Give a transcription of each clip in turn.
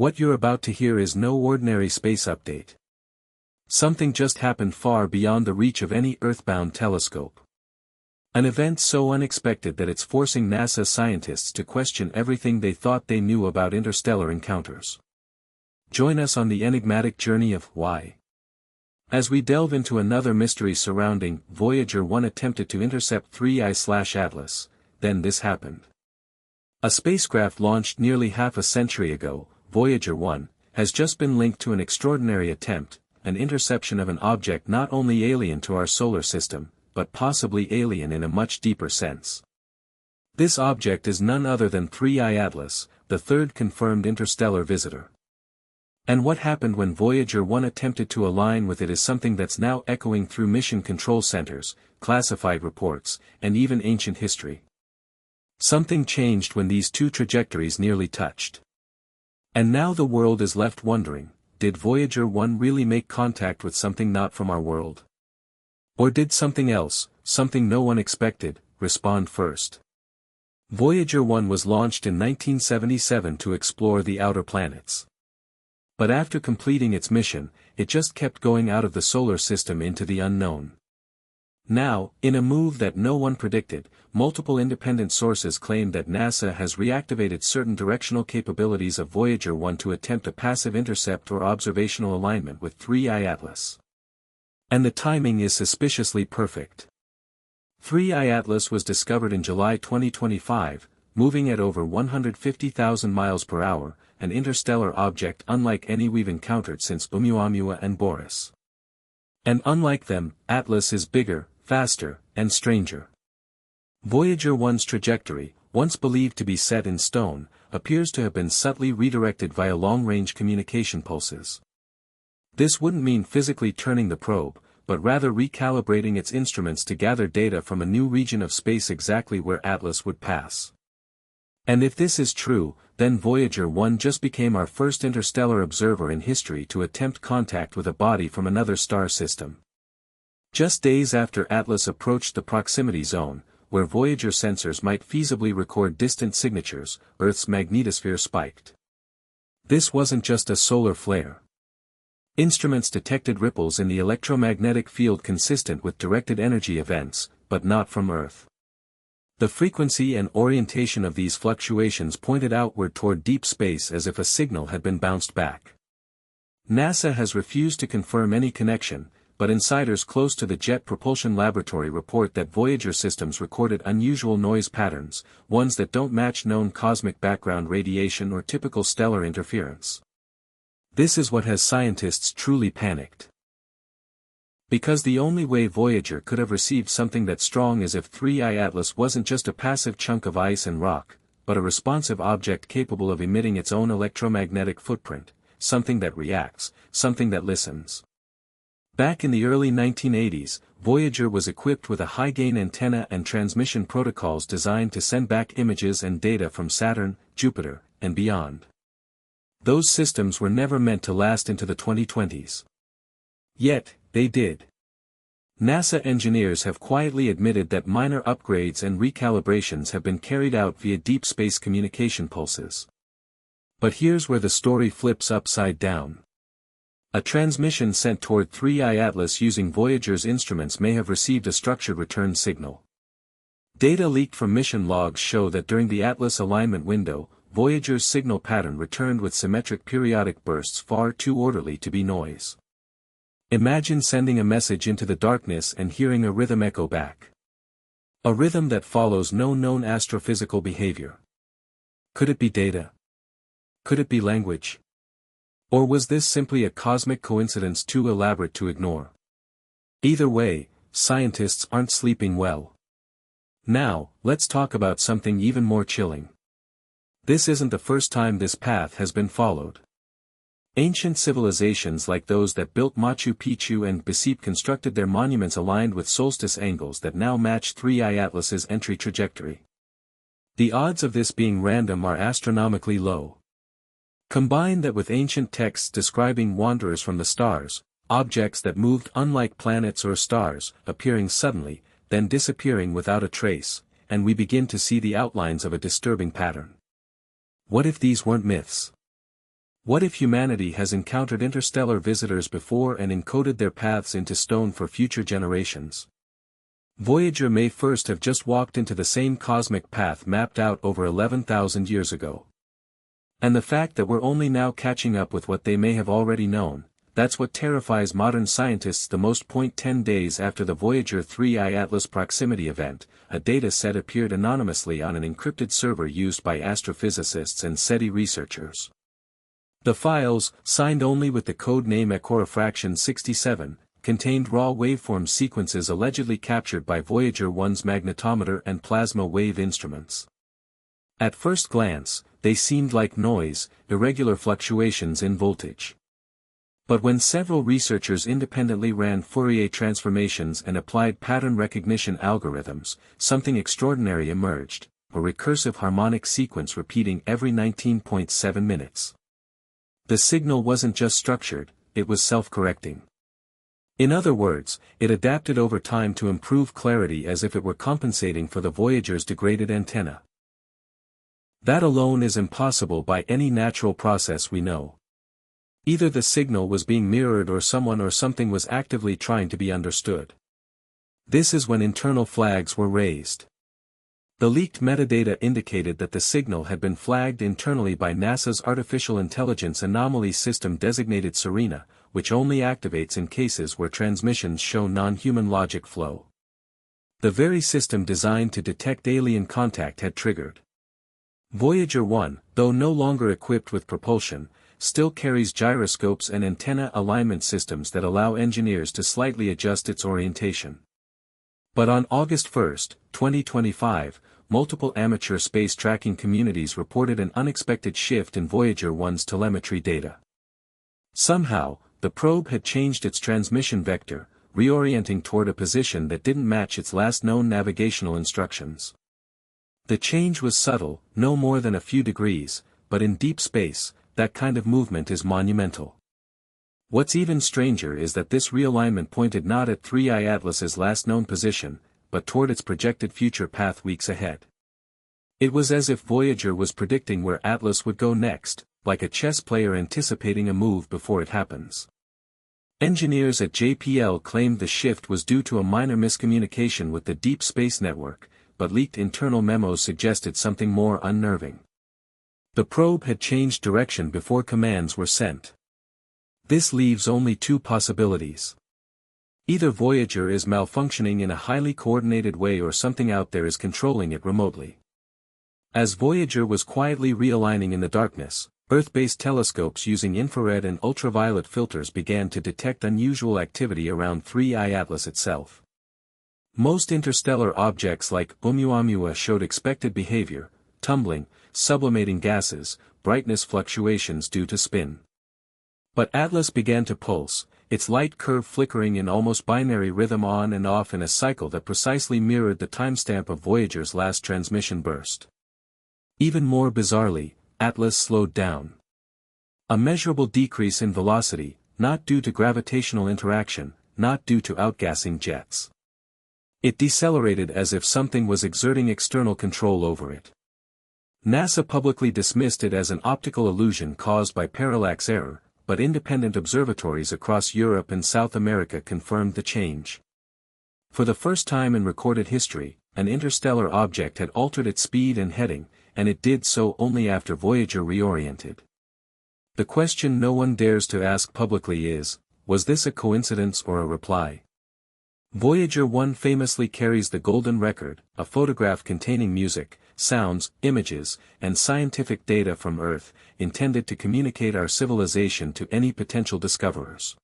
What you're about to hear is no ordinary space update. Something just happened far beyond the reach of any Earthbound telescope. An event so unexpected that it's forcing NASA scientists to question everything they thought they knew about interstellar encounters. Join us on the enigmatic journey of why. As we delve into another mystery surrounding Voyager 1 attempted to intercept 3I/Atlas, then this happened. A spacecraft launched nearly half a century ago, Voyager 1, has just been linked to an extraordinary attempt, an interception of an object not only alien to our solar system, but possibly alien in a much deeper sense. This object is none other than 3I/Atlas, the third confirmed interstellar visitor. And what happened when Voyager 1 attempted to align with it is something that's now echoing through mission control centers, classified reports, and even ancient history. Something changed when these two trajectories nearly touched. And now the world is left wondering, did Voyager 1 really make contact with something not from our world? Or did something else, something no one expected, respond first? Voyager 1 was launched in 1977 to explore the outer planets. But after completing its mission, it just kept going out of the solar system into the unknown. Now, in a move that no one predicted, multiple independent sources claim that NASA has reactivated certain directional capabilities of Voyager 1 to attempt a passive intercept or observational alignment with 3I/Atlas. And the timing is suspiciously perfect. 3I/Atlas was discovered in July 2025, moving at over 150,000 miles per hour, an interstellar object unlike any we've encountered since Oumuamua and Boris. And unlike them, Atlas is bigger, faster, and stranger. Voyager 1's trajectory, once believed to be set in stone, appears to have been subtly redirected via long-range communication pulses. This wouldn't mean physically turning the probe, but rather recalibrating its instruments to gather data from a new region of space exactly where Atlas would pass. And if this is true, then Voyager 1 just became our first interstellar observer in history to attempt contact with a body from another star system. Just days after Atlas approached the proximity zone, where Voyager sensors might feasibly record distant signatures, Earth's magnetosphere spiked. This wasn't just a solar flare. Instruments detected ripples in the electromagnetic field consistent with directed energy events, but not from Earth. The frequency and orientation of these fluctuations pointed outward toward deep space as if a signal had been bounced back. NASA has refused to confirm any connection, but insiders close to the Jet Propulsion Laboratory report that Voyager systems recorded unusual noise patterns, ones that don't match known cosmic background radiation or typical stellar interference. This is what has scientists truly panicked. Because the only way Voyager could have received something that strong as if 3I/Atlas wasn't just a passive chunk of ice and rock, but a responsive object capable of emitting its own electromagnetic footprint, something that reacts, something that listens. Back in the early 1980s, Voyager was equipped with a high-gain antenna and transmission protocols designed to send back images and data from Saturn, Jupiter, and beyond. Those systems were never meant to last into the 2020s. Yet, they did. NASA engineers have quietly admitted that minor upgrades and recalibrations have been carried out via deep space communication pulses. But here's where the story flips upside down. A transmission sent toward 3I/Atlas using Voyager's instruments may have received a structured return signal. Data leaked from mission logs show that during the Atlas alignment window, Voyager's signal pattern returned with symmetric periodic bursts far too orderly to be noise. Imagine sending a message into the darkness and hearing a rhythm echo back. A rhythm that follows no known astrophysical behavior. Could it be data? Could it be language? Or was this simply a cosmic coincidence too elaborate to ignore? Either way, scientists aren't sleeping well. Now, let's talk about something even more chilling. This isn't the first time this path has been followed. Ancient civilizations like those that built Machu Picchu and Besip constructed their monuments aligned with solstice angles that now match 3I/Atlas's entry trajectory. The odds of this being random are astronomically low. Combine that with ancient texts describing wanderers from the stars, objects that moved unlike planets or stars, appearing suddenly, then disappearing without a trace, and we begin to see the outlines of a disturbing pattern. What if these weren't myths? What if humanity has encountered interstellar visitors before and encoded their paths into stone for future generations? Voyager may first have just walked into the same cosmic path mapped out over 11,000 years ago. And the fact that we're only now catching up with what they may have already known, that's what terrifies modern scientists the most. 10 days after the Voyager 3I Atlas proximity event, a data set appeared anonymously on an encrypted server used by astrophysicists and SETI researchers. The files, signed only with the code name Ecorefraction 67, contained raw waveform sequences allegedly captured by Voyager 1's magnetometer and plasma wave instruments. At first glance, they seemed like noise, irregular fluctuations in voltage. But when several researchers independently ran Fourier transformations and applied pattern recognition algorithms, something extraordinary emerged, a recursive harmonic sequence repeating every 19.7 minutes. The signal wasn't just structured, it was self-correcting. In other words, it adapted over time to improve clarity as if it were compensating for the Voyager's degraded antenna. That alone is impossible by any natural process we know. Either the signal was being mirrored or someone or something was actively trying to be understood. This is when internal flags were raised. The leaked metadata indicated that the signal had been flagged internally by NASA's Artificial Intelligence Anomaly System designated SERENA, which only activates in cases where transmissions show non-human logic flow. The very system designed to detect alien contact had triggered. Voyager 1, though no longer equipped with propulsion, still carries gyroscopes and antenna alignment systems that allow engineers to slightly adjust its orientation. But on August 1, 2025, multiple amateur space tracking communities reported an unexpected shift in Voyager 1's telemetry data. Somehow, the probe had changed its transmission vector, reorienting toward a position that didn't match its last known navigational instructions. The change was subtle, no more than a few degrees, but in deep space, that kind of movement is monumental. What's even stranger is that this realignment pointed not at 3I Atlas's last known position, but toward its projected future path weeks ahead. It was as if Voyager was predicting where Atlas would go next, like a chess player anticipating a move before it happens. Engineers at JPL claimed the shift was due to a minor miscommunication with the Deep Space Network, but leaked internal memos suggested something more unnerving. The probe had changed direction before commands were sent. This leaves only two possibilities. Either Voyager is malfunctioning in a highly coordinated way or something out there is controlling it remotely. As Voyager was quietly realigning in the darkness, Earth-based telescopes using infrared and ultraviolet filters began to detect unusual activity around 3I Atlas itself. Most interstellar objects like Oumuamua showed expected behavior, tumbling, sublimating gases, brightness fluctuations due to spin. But Atlas began to pulse, its light curve flickering in almost binary rhythm on and off in a cycle that precisely mirrored the timestamp of Voyager's last transmission burst. Even more bizarrely, Atlas slowed down. A measurable decrease in velocity, not due to gravitational interaction, not due to outgassing jets. It decelerated as if something was exerting external control over it. NASA publicly dismissed it as an optical illusion caused by parallax error, but independent observatories across Europe and South America confirmed the change. For the first time in recorded history, an interstellar object had altered its speed and heading, and it did so only after Voyager reoriented. The question no one dares to ask publicly is, was this a coincidence or a reply? Voyager 1 famously carries the golden record, a photograph containing music, sounds, images, and scientific data from Earth, intended to communicate our civilization to any potential discoverers.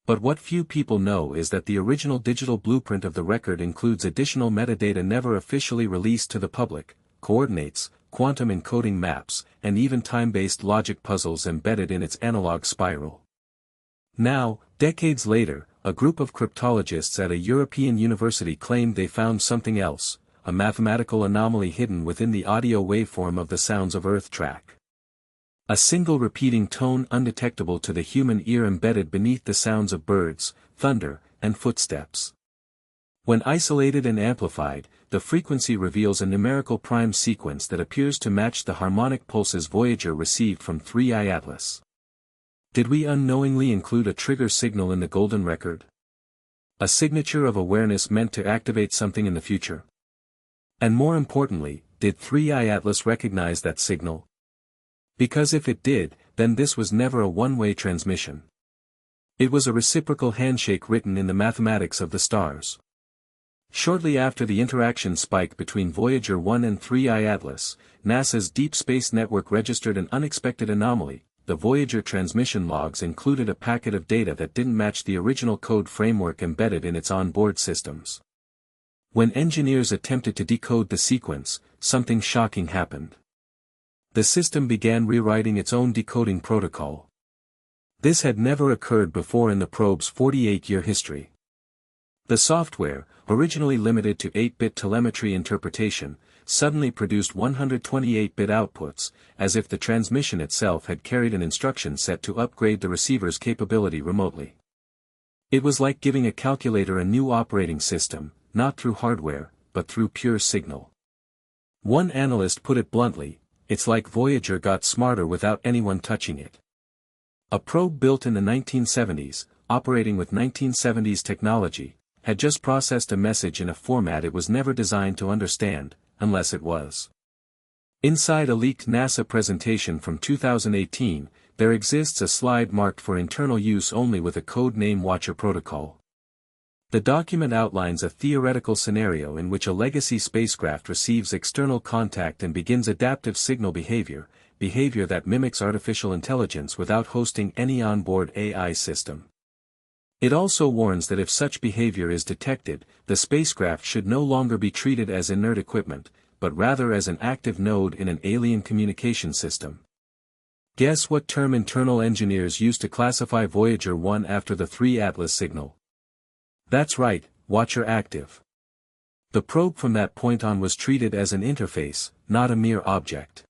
But what few people know is that the original digital blueprint of the record includes additional metadata never officially released to the public, coordinates, quantum encoding maps, and even time-based logic puzzles embedded in its analog spiral. Now, decades later, a group of cryptologists at a European university claimed they found something else, a mathematical anomaly hidden within the audio waveform of the sounds of Earth track. A single repeating tone undetectable to the human ear embedded beneath the sounds of birds, thunder, and footsteps. When isolated and amplified, the frequency reveals a numerical prime sequence that appears to match the harmonic pulses Voyager received from 3I Atlas. Did we unknowingly include a trigger signal in the golden record? A signature of awareness meant to activate something in the future? And more importantly, did 3I Atlas recognize that signal? Because if it did, then this was never a one-way transmission. It was a reciprocal handshake written in the mathematics of the stars. Shortly after the interaction spike between Voyager 1 and 3I Atlas, NASA's Deep Space Network registered an unexpected anomaly. The Voyager transmission logs included a packet of data that didn't match the original code framework embedded in its onboard systems. When engineers attempted to decode the sequence, something shocking happened. The system began rewriting its own decoding protocol. This had never occurred before in the probe's 48-year history. The software, originally limited to 8-bit telemetry interpretation, suddenly produced 128-bit outputs, as if the transmission itself had carried an instruction set to upgrade the receiver's capability remotely. It was like giving a calculator a new operating system, not through hardware, but through pure signal. One analyst put it bluntly, it's like Voyager got smarter without anyone touching it. A probe built in the 1970s, operating with 1970s technology, had just processed a message in a format it was never designed to understand, unless it was. Inside a leaked NASA presentation from 2018, there exists a slide marked for internal use only with a code name Watcher Protocol. The document outlines a theoretical scenario in which a legacy spacecraft receives external contact and begins adaptive signal behavior that mimics artificial intelligence without hosting any onboard AI system. It also warns that if such behavior is detected, the spacecraft should no longer be treated as inert equipment, but rather as an active node in an alien communication system. Guess what term internal engineers used to classify Voyager 1 after the 3 Atlas signal? That's right, Watcher Active. The probe from that point on was treated as an interface, not a mere object.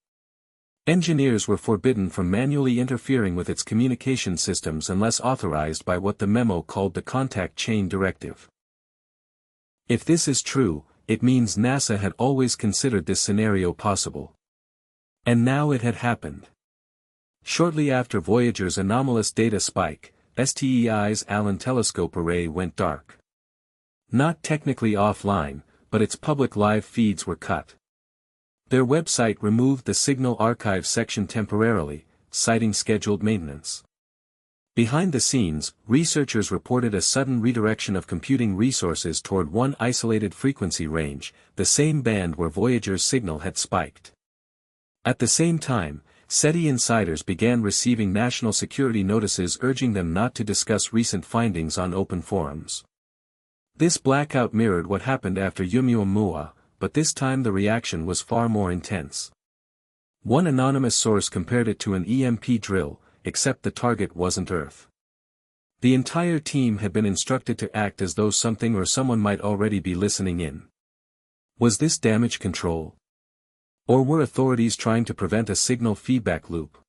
Engineers were forbidden from manually interfering with its communication systems unless authorized by what the memo called the Contact Chain Directive. If this is true, it means NASA had always considered this scenario possible. And now it had happened. Shortly after Voyager's anomalous data spike, STEI's Allen Telescope Array went dark. Not technically offline, but its public live feeds were cut. Their website removed the Signal Archive section temporarily, citing scheduled maintenance. Behind the scenes, researchers reported a sudden redirection of computing resources toward one isolated frequency range, the same band where Voyager's signal had spiked. At the same time, SETI insiders began receiving national security notices urging them not to discuss recent findings on open forums. This blackout mirrored what happened after Oumuamua, but this time the reaction was far more intense. One anonymous source compared it to an EMP drill, except the target wasn't Earth. The entire team had been instructed to act as though something or someone might already be listening in. Was this damage control? Or were authorities trying to prevent a signal feedback loop?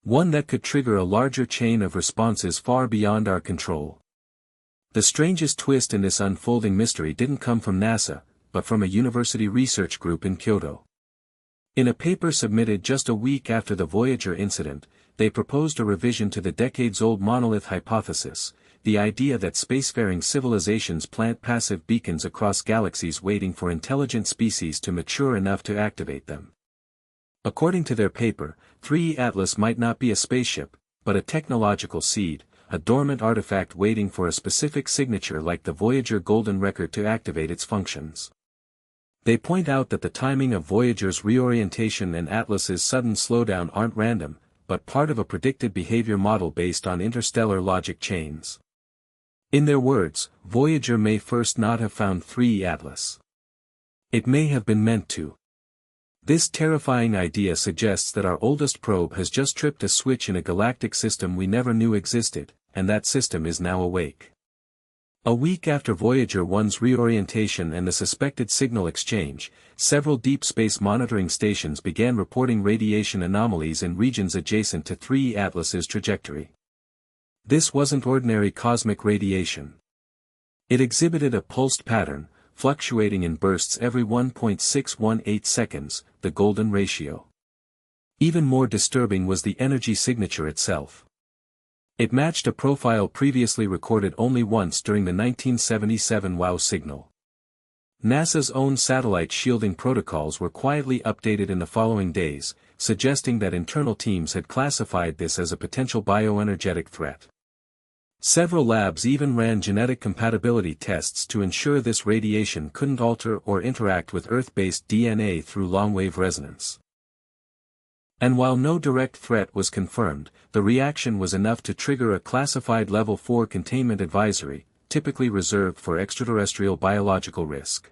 One that could trigger a larger chain of responses far beyond our control. The strangest twist in this unfolding mystery didn't come from NASA, but from a university research group in Kyoto. In a paper submitted just a week after the Voyager incident, they proposed a revision to the decades-old monolith hypothesis, the idea that spacefaring civilizations plant passive beacons across galaxies waiting for intelligent species to mature enough to activate them. According to their paper, 3 Atlas might not be a spaceship, but a technological seed, a dormant artifact waiting for a specific signature like the Voyager golden record to activate its functions. They point out that the timing of Voyager's reorientation and Atlas's sudden slowdown aren't random, but part of a predicted behavior model based on interstellar logic chains. In their words, Voyager may first not have found 3 Atlas. It may have been meant to. This terrifying idea suggests that our oldest probe has just tripped a switch in a galactic system we never knew existed, and that system is now awake. A week after Voyager 1's reorientation and the suspected signal exchange, several deep space monitoring stations began reporting radiation anomalies in regions adjacent to 3 Atlas's trajectory. This wasn't ordinary cosmic radiation. It exhibited a pulsed pattern, fluctuating in bursts every 1.618 seconds, the golden ratio. Even more disturbing was the energy signature itself. It matched a profile previously recorded only once during the 1977 WOW signal. NASA's own satellite shielding protocols were quietly updated in the following days, suggesting that internal teams had classified this as a potential bioenergetic threat. Several labs even ran genetic compatibility tests to ensure this radiation couldn't alter or interact with Earth-based DNA through long-wave resonance. And while no direct threat was confirmed, the reaction was enough to trigger a classified Level 4 containment advisory, typically reserved for extraterrestrial biological risk.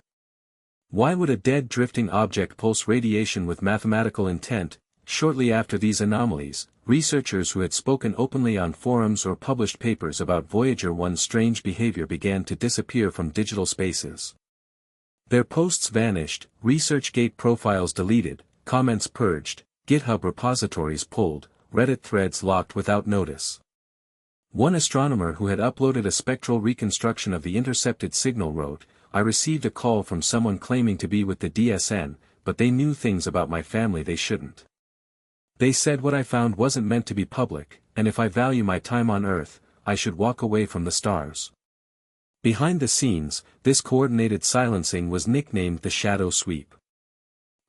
Why would a dead drifting object pulse radiation with mathematical intent? Shortly after these anomalies, researchers who had spoken openly on forums or published papers about Voyager 1's strange behavior began to disappear from digital spaces. Their posts vanished, ResearchGate profiles deleted, comments purged, GitHub repositories pulled, Reddit threads locked without notice. One astronomer who had uploaded a spectral reconstruction of the intercepted signal wrote, "I received a call from someone claiming to be with the DSN, but they knew things about my family they shouldn't. They said what I found wasn't meant to be public, and if I value my time on Earth, I should walk away from the stars." Behind the scenes, this coordinated silencing was nicknamed the Shadow Sweep.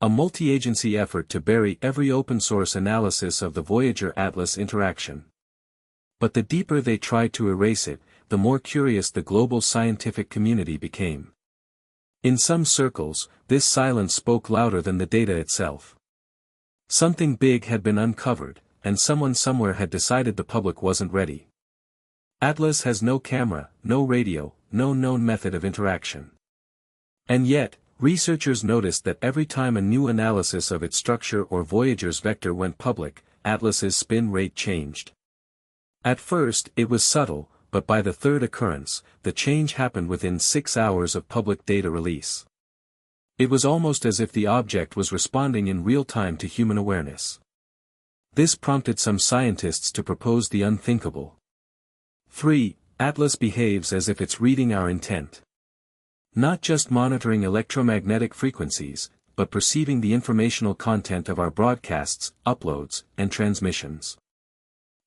A multi-agency effort to bury every open-source analysis of the Voyager-Atlas interaction. But the deeper they tried to erase it, the more curious the global scientific community became. In some circles, this silence spoke louder than the data itself. Something big had been uncovered, and someone somewhere had decided the public wasn't ready. Atlas has no camera, no radio, no known method of interaction. And yet, researchers noticed that every time a new analysis of its structure or Voyager's vector went public, Atlas's spin rate changed. At first, it was subtle, but by the third occurrence, the change happened within 6 hours of public data release. It was almost as if the object was responding in real time to human awareness. This prompted some scientists to propose the unthinkable. 3. Atlas behaves as if it's reading our intent. Not just monitoring electromagnetic frequencies, but perceiving the informational content of our broadcasts, uploads, and transmissions.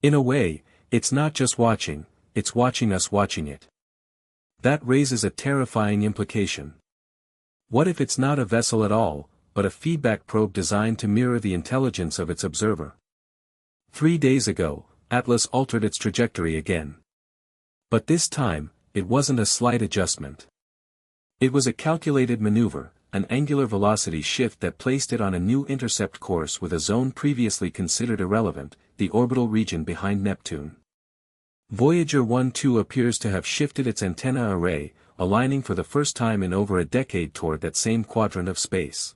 In a way, it's not just watching, it's watching us watching it. That raises a terrifying implication. What if it's not a vessel at all, but a feedback probe designed to mirror the intelligence of its observer? 3 days ago, Atlas altered its trajectory again. But this time, it wasn't a slight adjustment. It was a calculated maneuver, an angular velocity shift that placed it on a new intercept course with a zone previously considered irrelevant, the orbital region behind Neptune. Voyager 1-2 appears to have shifted its antenna array, aligning for the first time in over a decade toward that same quadrant of space.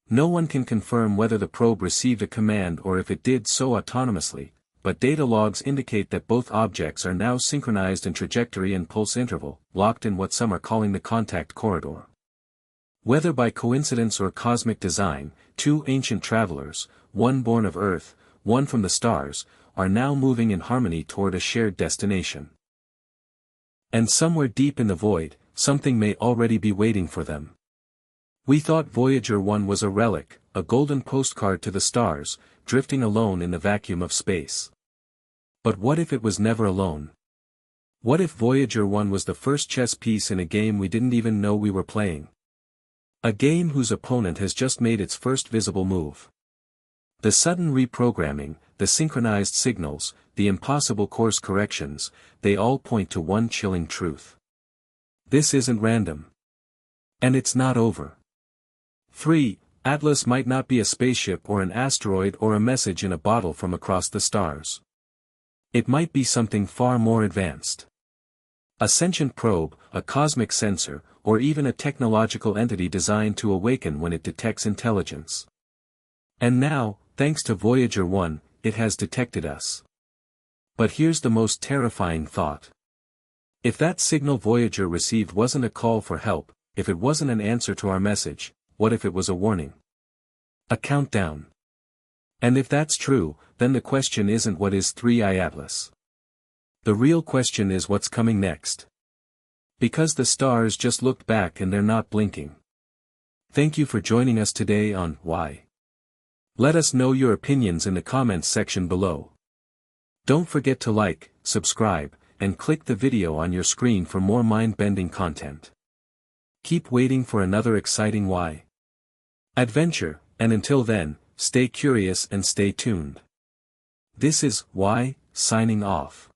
No one can confirm whether the probe received a command or if it did so autonomously, but data logs indicate that both objects are now synchronized in trajectory and pulse interval, locked in what some are calling the contact corridor. Whether by coincidence or cosmic design, two ancient travelers, one born of Earth, one from the stars, are now moving in harmony toward a shared destination. And somewhere deep in the void, something may already be waiting for them. We thought Voyager 1 was a relic, a golden postcard to the stars, drifting alone in the vacuum of space. But what if it was never alone? What if Voyager 1 was the first chess piece in a game we didn't even know we were playing? A game whose opponent has just made its first visible move. The sudden reprogramming, the synchronized signals, the impossible course corrections, they all point to one chilling truth. This isn't random. And it's not over. 3. Atlas might not be a spaceship or an asteroid or a message in a bottle from across the stars. It might be something far more advanced. A sentient probe, a cosmic sensor, or even a technological entity designed to awaken when it detects intelligence. And now, thanks to Voyager 1, it has detected us. But here's the most terrifying thought. If that signal Voyager received wasn't a call for help, if it wasn't an answer to our message, what if it was a warning? A countdown. And if that's true, then the question isn't what is 3i Atlas. The real question is what's coming next. Because the stars just looked back and they're not blinking. Thank you for joining us today on Why. Let us know your opinions in the comments section below. Don't forget to like, subscribe, and click the video on your screen for more mind-bending content. Keep waiting for another exciting Why adventure, and until then, stay curious and stay tuned. This is Why, signing off.